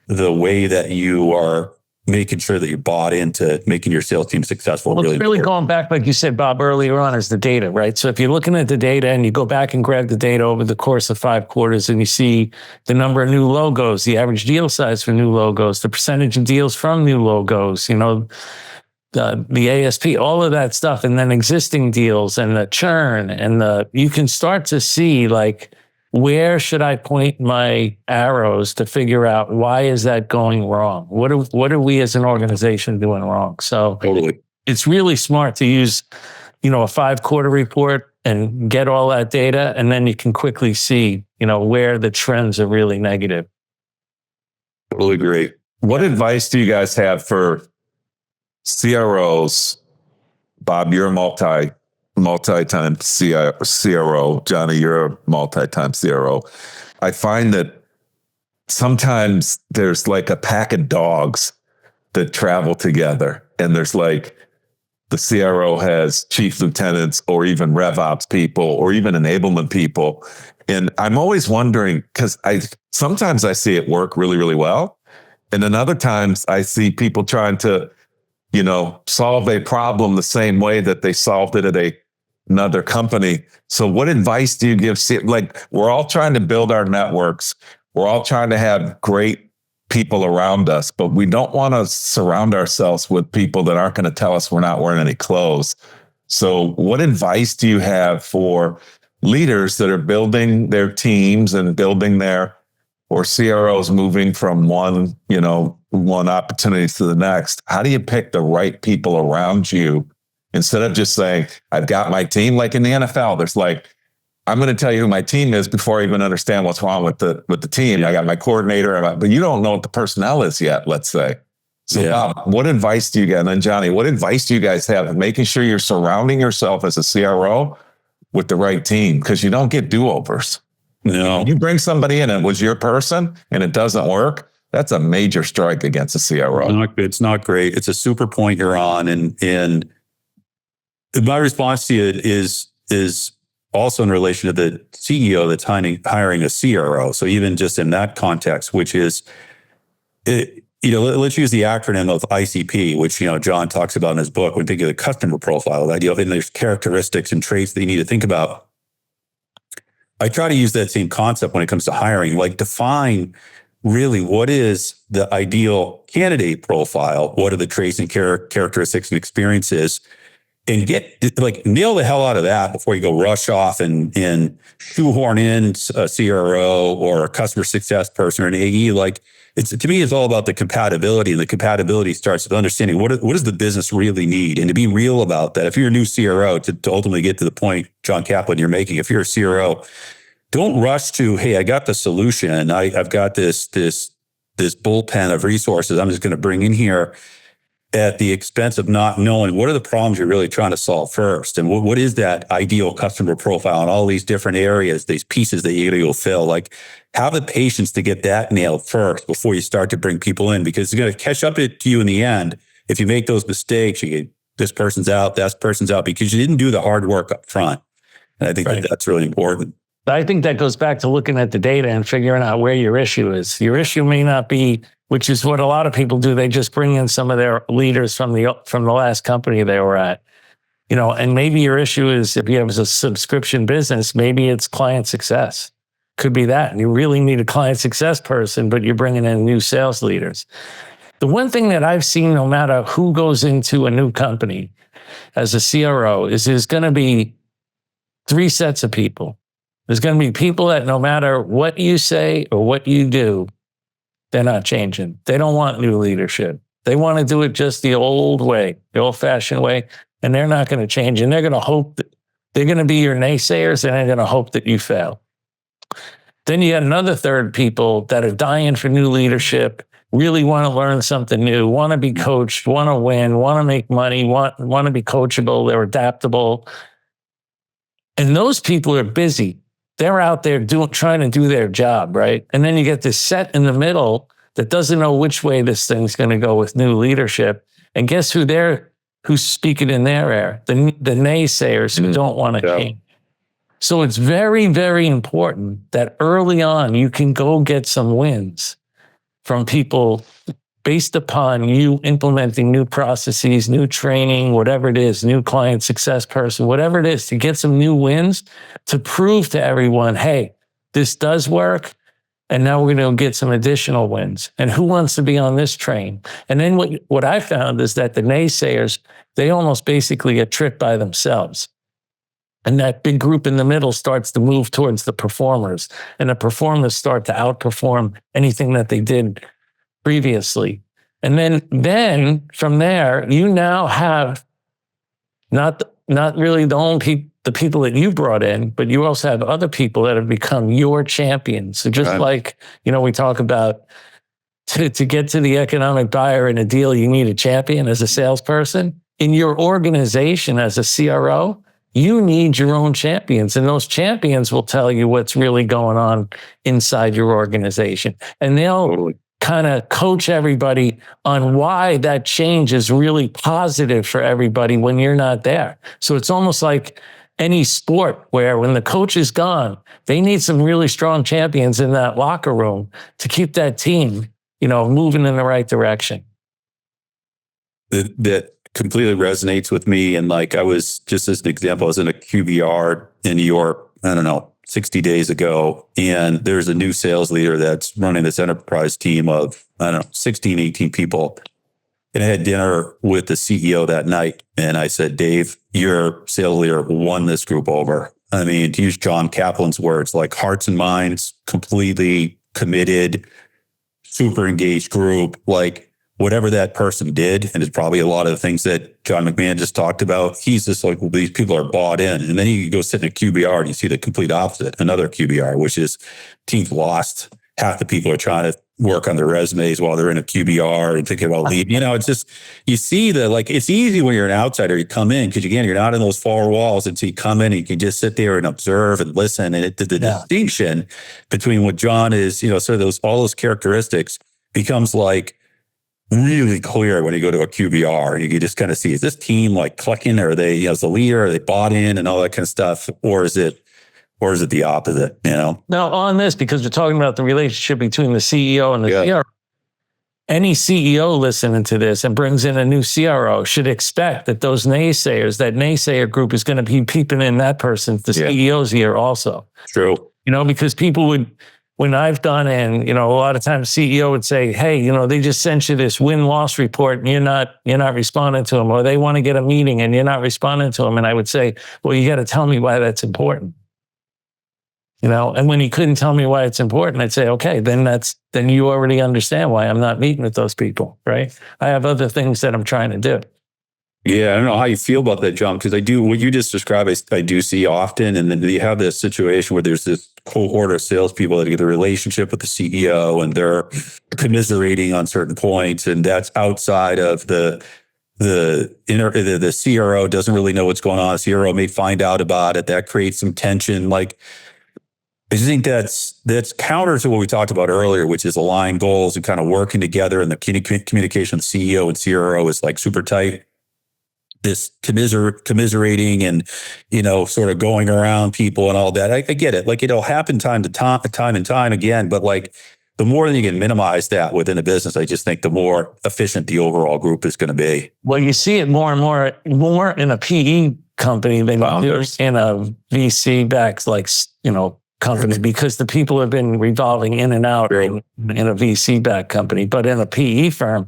way that you are making sure that you're bought into making your sales team successful. Well, it's really going back, like you said, Bob, earlier on, is the data, right? So if you're looking at the data and you go back and grab the data over the course of 5 quarters and you see the number of new logos, the average deal size for new logos, the percentage of deals from new logos, the ASP, all of that stuff, and then existing deals and the churn and you can start to see, like, where should I point my arrows to figure out why is that going wrong? What are we as an organization doing wrong? So Totally. It's really smart to use, a 5-quarter report and get all that data, and then you can quickly see, where the trends are really negative. Totally agree. What advice do you guys have for CROs? Bob, you're a multi-time CRO. Johnny, you're a multi-time CRO. I find that sometimes there's like a pack of dogs that travel together, and there's like the CRO has chief lieutenants or even RevOps people or even enablement people. And I'm always wondering, because sometimes I see it work really, really well. And then other times I see people trying to, solve a problem the same way that they solved it at another company. So what advice do you give? Like, we're all trying to build our networks. We're all trying to have great people around us, but we don't want to surround ourselves with people that aren't going to tell us we're not wearing any clothes. So what advice do you have for leaders that are building their teams and building or CROs moving from one opportunity to the next? How do you pick the right people around you instead of just saying, I've got my team? Like in the NFL, there's like, I'm going to tell you who my team is before I even understand what's wrong with the team. I got my coordinator, but you don't know what the personnel is yet, let's say. So yeah. Bob, what advice do you get? And then Johnny, what advice do you guys have in making sure you're surrounding yourself as a CRO with the right team? Because you don't get do-overs. No. You bring somebody in and it was your person and it doesn't work, that's a major strike against a CRO. It's not great. It's a super point you're on. And my response to it is also in relation to the CEO that's hiring a CRO. So even just in that context, which is, let's use the acronym of ICP, which, John talks about in his book. When thinking of the customer profile, the idea of, and there's characteristics and traits that you need to think about. I try to use that same concept when it comes to hiring, like define really what is the ideal candidate profile? What are the traits and characteristics and experiences? And nail the hell out of that before you go rush off and shoehorn in a CRO or a customer success person or an AE. Like, to me, it's all about the compatibility, and the compatibility starts with understanding what does the business really need, and to be real about that. If you're a new CRO, to ultimately get to the point, John Kaplan, you're making, if you're a CRO, don't rush to, hey, I got the solution. I've got this bullpen of resources I'm just going to bring in here. at the expense of not knowing what are the problems you're really trying to solve first. And what is that ideal customer profile in all these different areas, these pieces that you got to go fill. Like, have the patience to get that nailed first before you start to bring people in, because it's going to catch up to you in the end. If you make those mistakes, you get this person's out, that person's out, because you didn't do the hard work up front. And I think that's really important. I think that goes back to looking at the data and figuring out where your issue is. Your issue may not be, which is what a lot of people do. They just bring in some of their leaders from the last company they were at, and maybe your issue is, if you have a subscription business, maybe it's client success. Could be that. And you really need a client success person, but you're bringing in new sales leaders. The one thing that I've seen, no matter who goes into a new company as a CRO, is there's going to be 3 sets of people. There's going to be people that no matter what you say or what you do, they're not changing. They don't want new leadership. They want to do it just the old way, the old-fashioned way, and they're not going to change. And they're going to hope that they're going to be your naysayers, and they're going to hope that you fail. Then you got another third people that are dying for new leadership, really want to learn something new, want to be coached, want to win, want to make money, want to be coachable, they're adaptable. And those people are busy. They're out there trying to do their job, right? And then you get this set in the middle that doesn't know which way this thing's going to go with new leadership. And guess who's speaking in their ear? The naysayers who don't want to change. So it's very, very important that early on you can go get some wins from people based upon you implementing new processes, new training, whatever it is, new client success person, whatever it is, to get some new wins to prove to everyone, hey, this does work. And now we're going to get some additional wins. And who wants to be on this train? And then what I found is that the naysayers, they almost basically get tricked by themselves. And that big group in the middle starts to move towards the performers. And the performers start to outperform anything that they did previously. And then from there, you now have not really the people that you brought in, but you also have other people that have become your champions. So just like, we talk about to get to the economic buyer in a deal, you need a champion as a salesperson. In your organization as a CRO, you need your own champions, and those champions will tell you what's really going on inside your organization. And they'll kind of coach everybody on why that change is really positive for everybody when you're not there. So it's almost like any sport where when the coach is gone, they need some really strong champions in that locker room to keep that team, moving in the right direction. That completely resonates with me. And like, I was, just as an example, I was in a QBR in New York, 60 days ago. And there's a new sales leader that's running this enterprise team of, 16, 18 people. And I had dinner with the CEO that night. And I said, Dave, your sales leader won this group over. I mean, to use John Kaplan's words, like hearts and minds, completely committed, super engaged group, like whatever that person did. And it's probably a lot of the things that John McMahon just talked about. He's just like, well, these people are bought in. And then you go sit in a QBR and you see the complete opposite, another QBR, which is teams lost. Half the people are trying to work on their resumes while they're in a QBR and thinking about leaving. It's just, you see that, like, it's easy when you're an outsider, you come in, because again, you're not in those four walls. And so you come in and you can just sit there and observe and listen. And the distinction between what John is, sort of all those characteristics becomes like really clear when you go to a QBR. You can just kind of see, is this team like clicking? Are they, as the leader, are they bought in and all that kind of stuff? Or is it the opposite, Now, on this, because we're talking about the relationship between the CEO and the CRO, any CEO listening to this and brings in a new CRO should expect that those naysayers, that naysayer group is going to be peeping in that person's, the CEO's ear also. True. Because people would, when I've done, and, a lot of times CEO would say, hey, they just sent you this win-loss report and you're not responding to them, or they want to get a meeting and you're not responding to them. And I would say, well, you got to tell me why that's important. And when he couldn't tell me why it's important, I'd say, okay, then you already understand why I'm not meeting with those people, right? I have other things that I'm trying to do. Yeah, I don't know how you feel about that, John, because I do, what you just described, I do see often. And then you have this situation where there's this cohort of salespeople that get a relationship with the CEO and they're commiserating on certain points. And that's outside of the the CRO doesn't really know what's going on. The CRO may find out about it. That creates some tension. Like, I think that's counter to what we talked about earlier, which is aligned goals and kind of working together. And the communication of CEO and CRO is like super tight. This commiserating and, sort of going around people and all that. I get it. Like, it'll happen time and time again. But like, the more that you can minimize that within a business, I just think the more efficient the overall group is going to be. Well, you see it more and more in a PE company than you do in a VC backed, company, because the people have been revolving in and out in a VC backed company. But in a PE firm,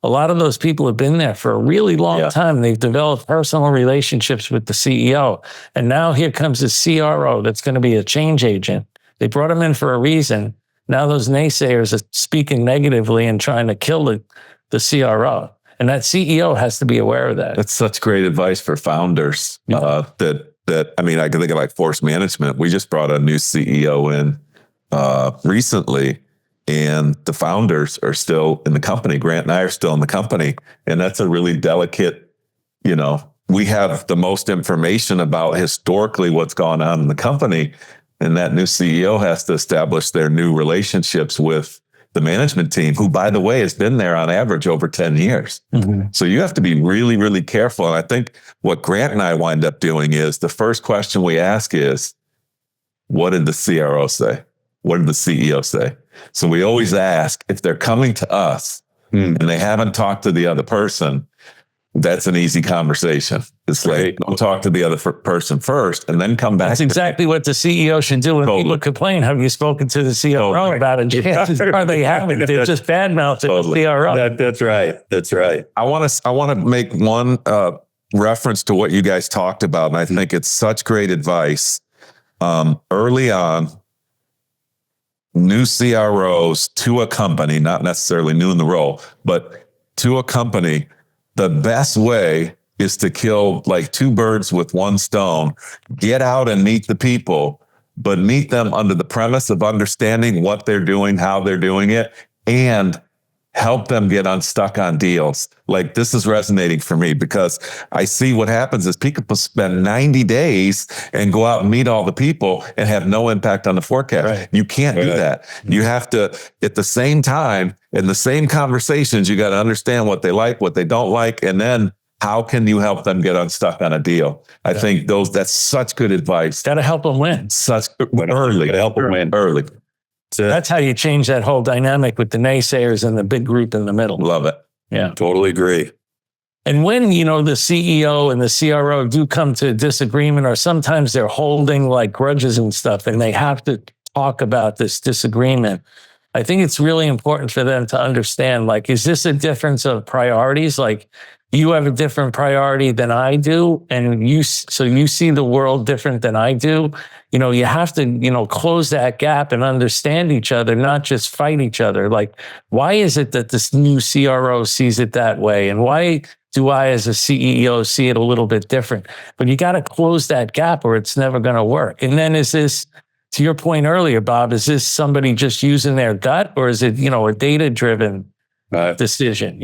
a lot of those people have been there for a really long time. They've developed personal relationships with the CEO. And now here comes a CRO that's going to be a change agent. They brought him in for a reason. Now those naysayers are speaking negatively and trying to kill the CRO. And that CEO has to be aware of that. That's such great advice for founders. I can think of like Force Management. We just brought a new CEO in recently, and the founders are still in the company. Grant and I are still in the company. And that's a really delicate, we have the most information about historically what's gone on in the company. And that new CEO has to establish their new relationships with the management team, who, by the way, has been there on average over 10 years. Mm-hmm. So you have to be really, really careful. And I think what Grant and I wind up doing is the first question we ask is, what did the CRO say? What did the CEO say? So we always ask, if they're coming to us and they haven't talked to the other person, that's an easy conversation. It's like, don't talk to the other person first and then come back. That's exactly what the CEO should do when people complain. Have you spoken to the CRO about it? Chances are they haven't. They're just badmouthing the CRO. That's right. That's right. I want to make one reference to what you guys talked about, and I think it's such great advice. Early on, new CROs to a company, not necessarily new in the role, but to a company, the best way is to kill like two birds with one stone. Get out and meet the people, but meet them under the premise of understanding what they're doing, how they're doing it, and help them get unstuck on deals. Like, this is resonating for me because I see what happens is people spend 90 days and go out and meet all the people and have no impact on the forecast. Right. You can't do that. You have to, at the same time, in the same conversations, you got to understand what they like, what they don't like, and then how can you help them get unstuck on a deal? I think that's such good advice. Got to help them win. Early. Help them win early. That's how you change that whole dynamic with the naysayers and the big group in the middle. Love it. Yeah. Totally agree. And when, the CEO and the CRO do come to a disagreement, or sometimes they're holding like grudges and stuff, and they have to talk about this disagreement, I think it's really important for them to understand, like, is this a difference of priorities? Like, you have a different priority than I do, and you see the world different than I do. You have to, close that gap and understand each other, not just fight each other. Like, why is it that this new CRO sees it that way? And why do I, as a CEO, see it a little bit different? But you got to close that gap or it's never going to work. And then is this, to your point earlier, Bob, is this somebody just using their gut, or is it, a data-driven decision,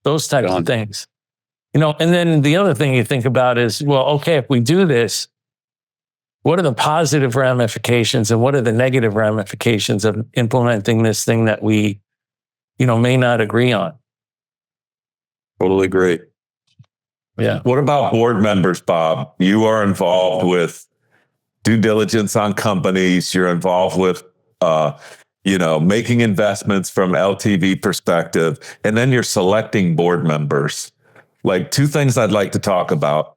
those types of things? And then the other thing you think about is, well, okay, if we do this, what are the positive ramifications and what are the negative ramifications of implementing this thing that we, may not agree on? Totally agree. Yeah. What about board members, Bob? You are involved with due diligence on companies. You're involved with, making investments from LTV perspective, and then you're selecting board members. Like, two things I'd like to talk about.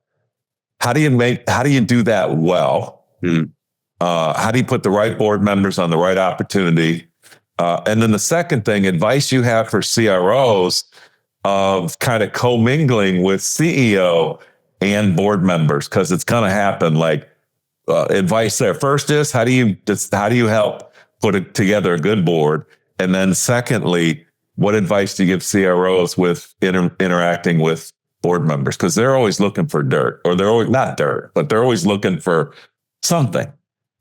How do you do that well? How do you put the right board members on the right opportunity? And then the second thing, advice you have for CROs of kind of commingling with CEO and board members, because it's going to happen. Like, advice there. First is, how do you help put together a good board? And then secondly, what advice do you give CROs with interacting with board members? Because they're always looking for dirt, or they're always not dirt, but they're always looking for something.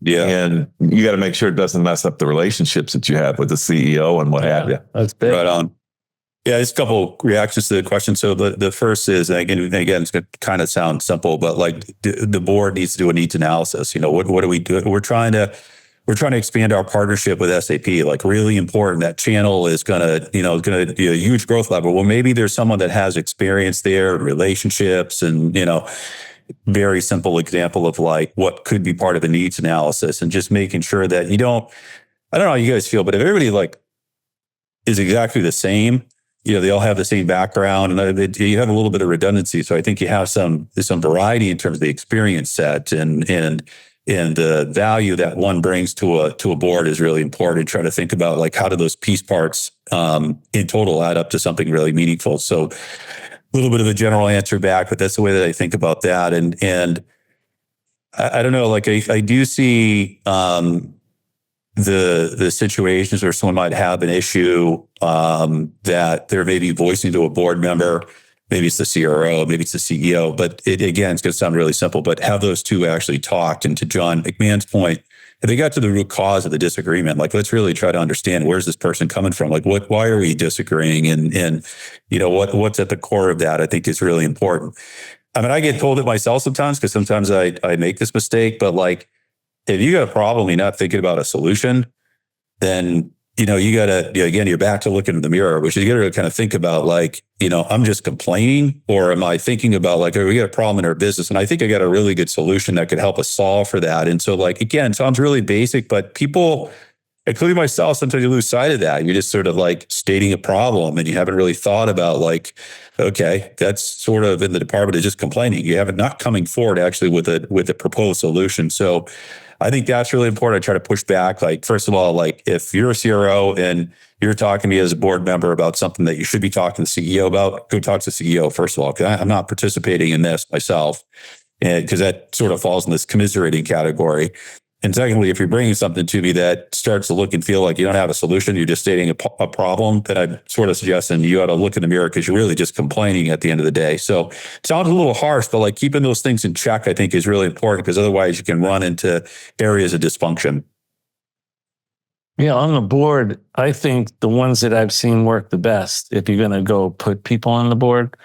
Yeah. And you got to make sure it doesn't mess up the relationships that you have with the CEO and what have you. That's big. Right on. Yeah, there's a couple reactions to the question. So the first is, again, it's going to kind of sound simple, but like the board needs to do a needs analysis. What do we do? We're trying to expand our partnership with SAP. Like, really important. That channel is going to be a huge growth lever. Well, maybe there's someone that has experience there, relationships, and very simple example of like what could be part of a needs analysis, and just making sure that I don't know how you guys feel, but if everybody like is exactly the same, they all have the same background, and you have a little bit of redundancy. So I think you have some variety in terms of the experience set, and the value that one brings to a board is really important. Try to think about like, how do those piece parts in total add up to something really meaningful. So a little bit of a general answer back, but that's the way that I think about that. And I don't know, like I do see the situations where someone might have an issue that they're maybe voicing to a board member. Maybe it's the CRO, maybe it's the CEO, but again, it's going to sound really simple, but have those two actually talked. And to John McMahon's point, if they got to the root cause of the disagreement, like, let's really try to understand, where's this person coming from? Like, why are we disagreeing? And what's at the core of that, I think, is really important. I mean, I get told it myself sometimes, because sometimes I make this mistake, but like, if you got a problem, you're not thinking about a solution, then, you got to, again, you're back to looking in the mirror, which you got to kind of think about, like, I'm just complaining, or am I thinking about like, oh, we got a problem in our business, and I think I got a really good solution that could help us solve for that. And so, like, again, sounds really basic, but people, including myself, sometimes you lose sight of that. You're just sort of like stating a problem, and you haven't really thought about like, okay, that's sort of in the department of just complaining. You haven't not coming forward actually with a proposed solution. So I think that's really important. I try to push back. Like, first of all, like, if you're a CRO and you're talking to me as a board member about something that you should be talking to the CEO about, go talk to the CEO, first of all, because I'm not participating in this myself, and because that sort of falls in this commiserating category. And secondly, if you're bringing something to me that starts to look and feel like you don't have a solution, you're just stating a problem, then I'm sort of suggesting you ought to look in the mirror, because you're really just complaining at the end of the day. So it sounds a little harsh, but like, keeping those things in check, I think, is really important, because otherwise you can run into areas of dysfunction. Yeah, on the board, I think the ones that I've seen work the best, if you're going to go put people on the board,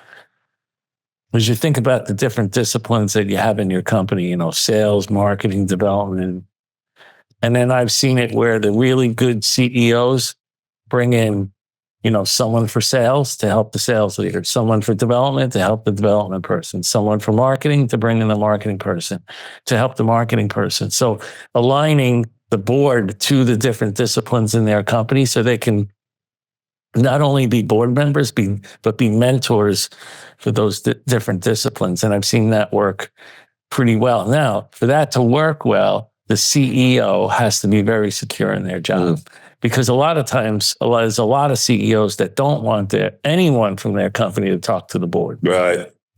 as you think about the different disciplines that you have in your company, sales, marketing, development. And then I've seen it where the really good CEOs bring in, someone for sales to help the sales leader, someone for development to help the development person, someone for marketing to bring in the marketing person to help the marketing person. So aligning the board to the different disciplines in their company, so they can not only be board members, but be mentors for those different disciplines. And I've seen that work pretty well. Now, for that to work well, the CEO has to be very secure in their job, because a lot of times there's a lot of CEOs that don't want anyone from their company to talk to the board.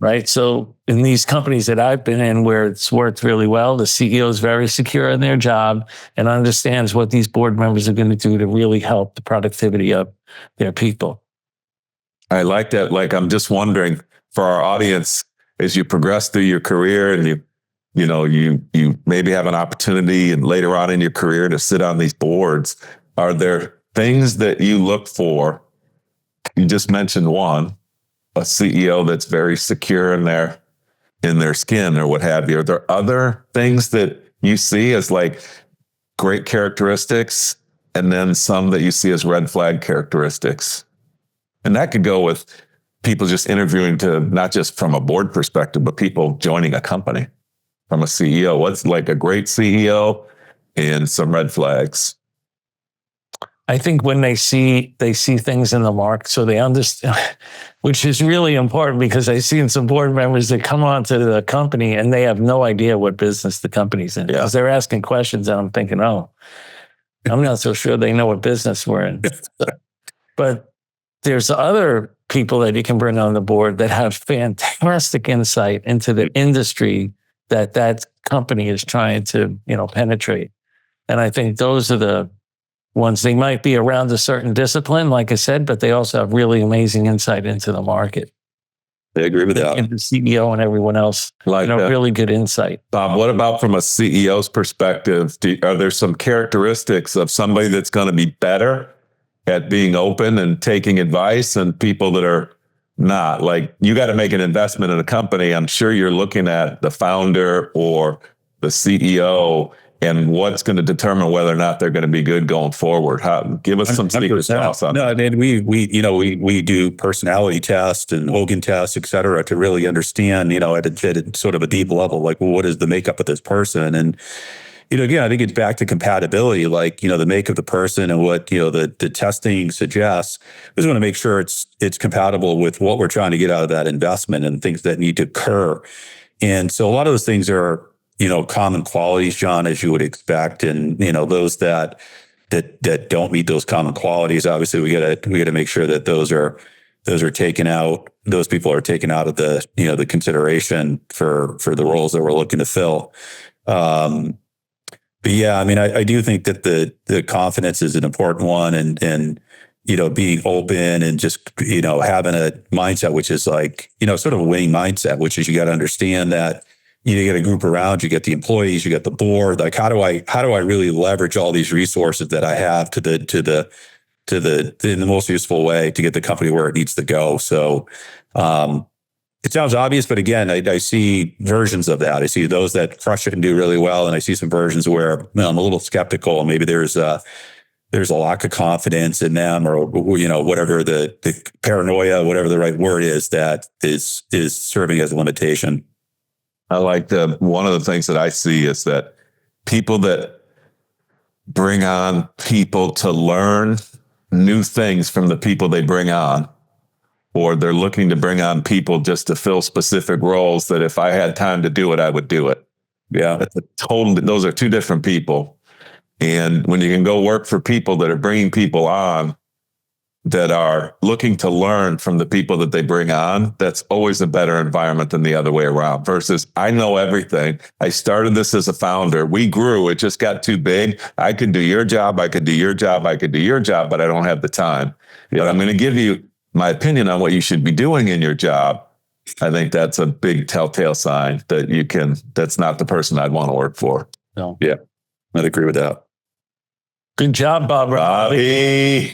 Right. So in these companies that I've been in where it's worked really well, the CEO is very secure in their job and understands what these board members are going to do to really help the productivity of their people. I like that. Like, I'm just wondering, for our audience, as you progress through your career, and you maybe have an opportunity and later on in your career to sit on these boards, are there things that you look for? You just mentioned one, a CEO that's very secure in their skin or what have you. Are there other things that you see as like great characteristics, and then some that you see as red flag characteristics? And that could go with people just interviewing, to not just from a board perspective, but people joining a company from a CEO. What's like a great CEO and some red flags? I think when they see things in the market, so they understand, which is really important, because I've seen some board members that come onto the company and they have no idea what business the company's in. Because they're asking questions and I'm thinking, oh, I'm not so sure they know what business we're in. But there's other people that you can bring on the board that have fantastic insight into the industry that company is trying to, penetrate. And I think those are the ones. They might be around a certain discipline, like I said, but they also have really amazing insight into the market. I agree with that. And the CEO and everyone else, really good insight. Bob, what about from a CEO's perspective? Are there some characteristics of somebody that's going to be better at being open and taking advice, and people that are not. Like, you got to make an investment in a company. I'm sure you're looking at the founder or the CEO and what's going to determine whether or not they're going to be good going forward. Give us some secret sauce on that. No, and we do personality tests and Hogan tests, et cetera, to really understand, at sort of a deep level, like, well, what is the makeup of this person? And, again, I think it's back to compatibility, like, the makeup of the person and what, the testing suggests. We just want to make sure it's compatible with what we're trying to get out of that investment and things that need to occur. And so a lot of those things are, common qualities, John, as you would expect. And, those that don't meet those common qualities, obviously we gotta make sure that those are taken out. Those people are taken out of the, the consideration for the roles that we're looking to fill. But yeah, I mean, I do think that the confidence is an important one, and being open and just, having a mindset, which is like, sort of a winning mindset, which is you got to understand that, you get a group around, you get the employees, you get the board. Like, how do I really leverage all these resources that I have in the most useful way to get the company where it needs to go? So, it sounds obvious, but again, I see versions of that. I see those that crush it and do really well, and I see some versions where I'm a little skeptical. Maybe there's a lack of confidence in them, or whatever the paranoia, whatever the right word is, that is serving as a limitation. I like one of the things that I see is that people that bring on people to learn new things from the people they bring on, or they're looking to bring on people just to fill specific roles that if I had time to do it, I would do it. Yeah. Those are two different people. And when you can go work for people that are bringing people on that are looking to learn from the people that they bring on, that's always a better environment than the other way around, versus I know everything. I started this as a founder. We grew. It just got too big. I could do your job. I could do your job. I could do your job, but I don't have the time. Yeah. But I'm going to give you my opinion on what you should be doing in your job. I think that's a big telltale sign that that's not the person I'd want to work for. No. Yeah, I'd agree with that. Good job, Bob Ranaldi.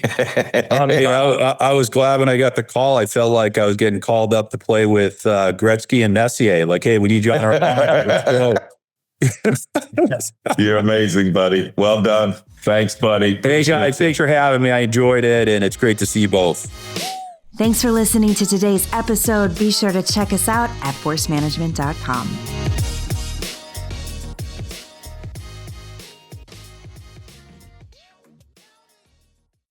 I was glad when I got the call. I felt like I was getting called up to play with Gretzky and Messier. Like, hey, we need you on our. You're amazing, buddy. Well done. Thanks, buddy. Hey, John, thanks for having me. I enjoyed it, and it's great to see you both. Thanks for listening to today's episode. Be sure to check us out at forcemanagement.com.